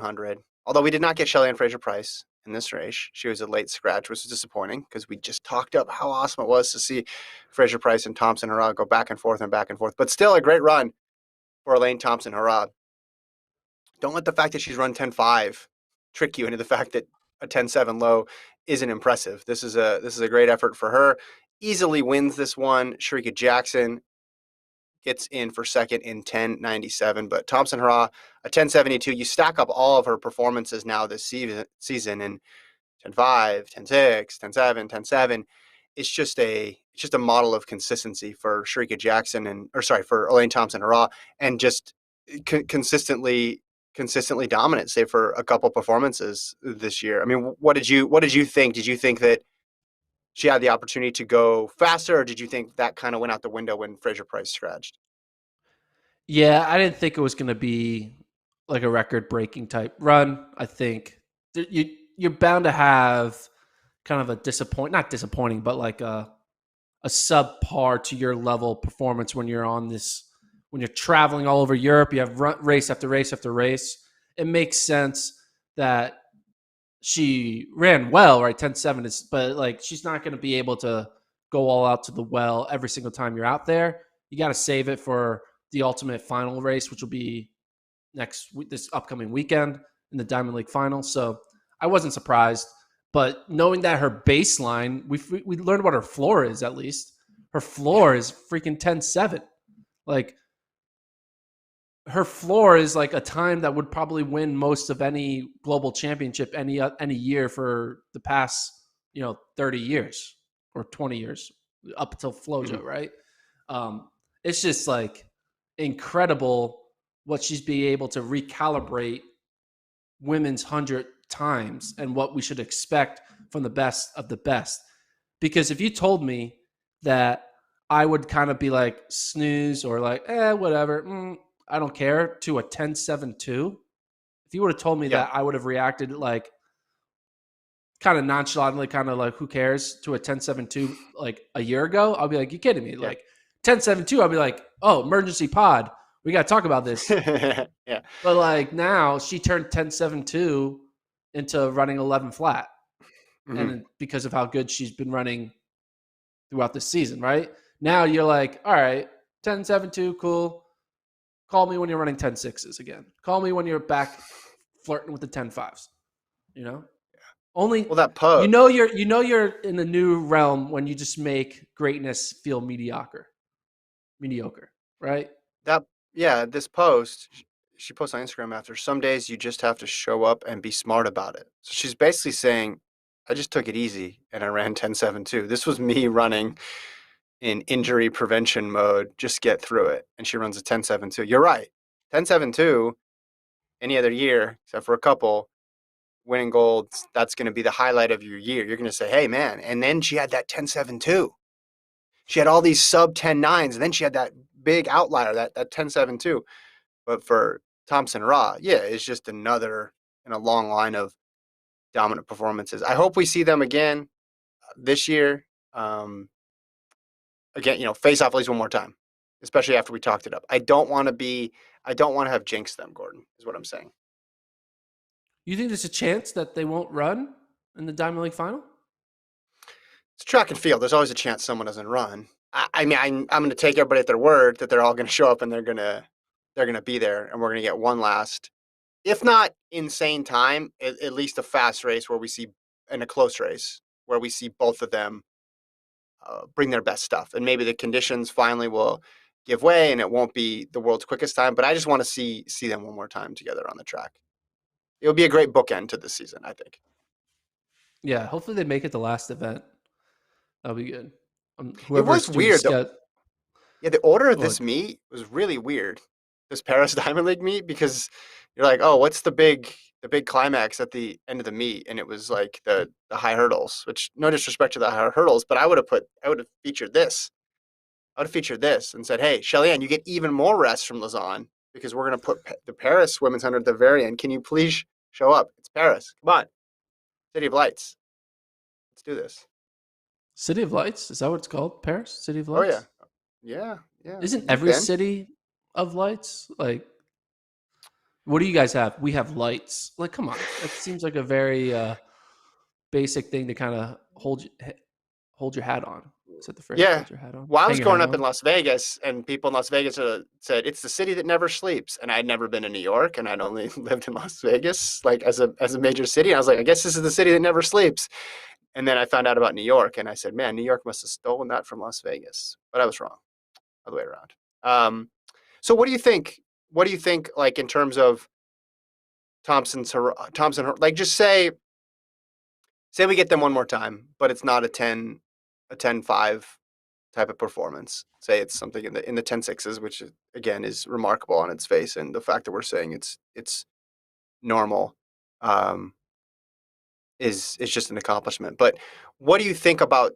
100. Although we did not get Shelly-Ann Fraser-Price in this race. She was a late scratch, which was disappointing because we just talked up how awesome it was to see Fraser-Price and Thompson-Herah go back and forth and back and forth. But still a great run for Elaine Thompson-Herah. Don't let the fact that she's run 10.5 trick you into the fact that a 10.7 low isn't impressive. This is a great effort for her. Easily wins this one. Shericka Jackson gets in for second in 10.97, but Thompson-Herah, a 10.72. You stack up all of her performances now this season in 10.5, 10.6, 10.7, 10.7. It's just a model of consistency for Shericka Jackson for Elaine Thompson-Herah, and just consistently dominant, save for a couple performances this year. I mean, what did you think? Did you think that she had the opportunity to go faster, or did you think that kind of went out the window when Fraser-Price scratched? Yeah, I didn't think it was going to be like a record-breaking type run. I think you're bound to have kind of a not disappointing, but like a subpar to your level performance when you're traveling all over Europe. You have race after race after race. It makes sense that she ran well, right? 10.7 is, but like she's not going to be able to go all out to the well every single time you're out there. You got to save it for the ultimate final race, which will be this upcoming weekend in the Diamond League final. So I wasn't surprised, but knowing that her baseline, we learned what her floor is. At least her floor is freaking 10.7. Like her floor is like a time that would probably win most of any global championship any year for the past 30 years or 20 years up until FloJo, Mm-hmm. right? It's just like incredible what she's be able to recalibrate women's 100 times and what we should expect from the best of the best. Because if you told me that I would kind of be like snooze or like, whatever, I don't care, to a 10.7.2, if you would have told me Yeah. that, I would have reacted like kind of nonchalantly, kind of like, who cares, to a 10.7.2 like a year ago. I'll be like, you kidding me? Yeah. Like 10.7.2, I'll be like, oh, emergency pod. We got to talk about this. Yeah. But like now she turned 10.7.2 into running 11 flat. Mm-hmm. And because of how good she's been running throughout the season, right? Now you're like, all right, 10.7.2, cool. Call me when you're running 10.6s again. Call me when you're back flirting with the 10.5s. Only Well, that post. you're in the new realm when you just make greatness feel mediocre, right? This post, she posts on Instagram after, some days you just have to show up and be smart about it. So she's basically saying, I just took it easy and I ran 10.7 too. This was me running in injury prevention mode, just get through it. And she runs a 10.7 too. You're right. 10.7 any other year, except for a couple, winning gold, that's going to be the highlight of your year. You're going to say, hey, man. And then she had that 10.7 too. She had all these sub 10.9s, and then she had that big outlier, that 10.7 too. But for Thompson-Herah, it's just another in a long line of dominant performances. I hope we see them again this year. Again, face off at least one more time, especially after we talked it up. I don't want to have jinxed them, Gordon, is what I'm saying. You think there's a chance that they won't run in the Diamond League final? It's track and field. There's always a chance someone doesn't run. I mean, I'm going to take everybody at their word that they're all going to show up and they're going to be there, and we're going to get one last, if not insane time, at least a fast race where we see, in a close race, where we see both of them bring their best stuff. And maybe the conditions finally will give way and it won't be the world's quickest time, but I just want to see them one more time together on the track. It'll be a great bookend to this season, I think. Yeah, hopefully they make it the last event. That'll be good. It Whoever's was doing the weird, though. schedule. Yeah, the order of this meet was really weird. This Paris Diamond League meet, because you're like, oh, what's the big climax at the end of the meet? And it was like the high hurdles, which, no disrespect to the high hurdles, but I would have featured this. I would have featured this and said, hey, Shelly-Ann, you get even more rest from Lausanne because we're going to put the Paris women's 100 at the very end. Can you please show up? It's Paris. Come on. City of Lights. Let's do this. City of Lights? Is that what it's called? Paris? City of Oh, yeah. Lights? Yeah. Isn't You've every been. city of lights? Like, What do you guys have? We have lights. Like, come on, that seems like a very basic thing to kind of hold your hat on. Is that the phrase? Yeah. Hold your hat on. Well, I Hang was your growing hat up in on. Las Vegas, and people in Las Vegas said it's the city that never sleeps. And I'd never been to New York, and I'd only lived in Las Vegas, like as a major city. And I was like, I guess this is the city that never sleeps. And then I found out about New York, and I said, man, New York must have stolen that from Las Vegas. But I was wrong, other way around. Um, so what do you think? What do you think, like in terms of Thompson? Like, just say we get them one more time, but it's not a 10-5 type of performance. Say it's something in the 10-6s, which again is remarkable on its face, and the fact that we're saying it's normal um, is just an accomplishment. But what do you think about